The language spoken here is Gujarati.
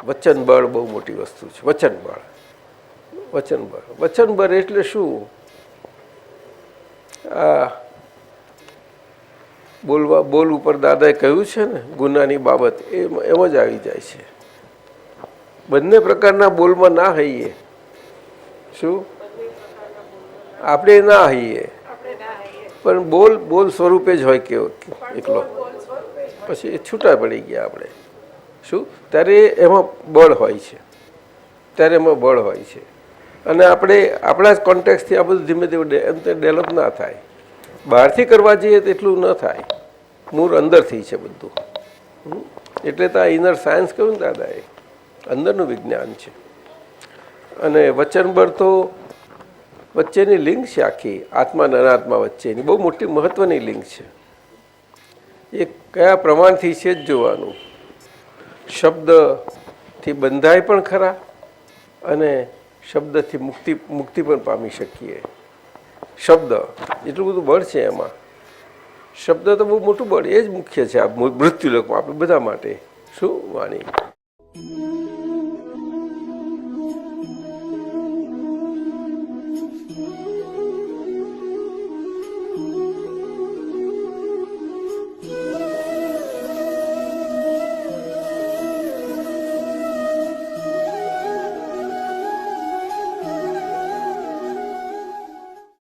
વચન બળ બહુ મોટી વસ્તુ છે. વચન બળ, વચન બળ, વચન બળ એટલે શું? આ બોલ ઉપર દાદાએ કહ્યું છે ને ગુનાની બાબત, એમ જ આવી જાય છે. બંને પ્રકારના બોલમાં ના હઈએ. શું? આપણે ના હઈએ, પણ બોલ સ્વરૂપે જ હોય કેવો એકલો. પછી એ છૂટા પડી ગયા આપણે. શું? ત્યારે એમાં બળ હોય છે, ત્યારે એમાં બળ હોય છે. અને આપણે આપણા જ કોન્ટેક્ટથી આ બધું ધીમે ધીમે એમ તો ડેવલપ ના થાય. બહારથી કરવા જઈએ તો એટલું ન થાય. મૂળ અંદરથી છે બધું. એટલે તો આ ઇનર સાયન્સ કહ્યું ને દાદાએ, અંદરનું વિજ્ઞાન છે. અને વચનબળ તો વચ્ચેની લિંક છે આખી, આત્મા અને અનાત્મા વચ્ચેની બહુ મોટી મહત્વની લિંક છે. એ કયા પ્રમાણથી છે જ જોવાનું. શબ્દથી બંધાય પણ ખરા અને શબ્દથી મુક્તિ પણ પામી શકીએ. શબ્દ એટલું બધું બળ છે એમાં. શબ્દ તો બહુ મોટું બળ, એ જ મુખ્ય છે આ મૃત્યુલોકમાં આપણે બધા માટે. શું વાણી?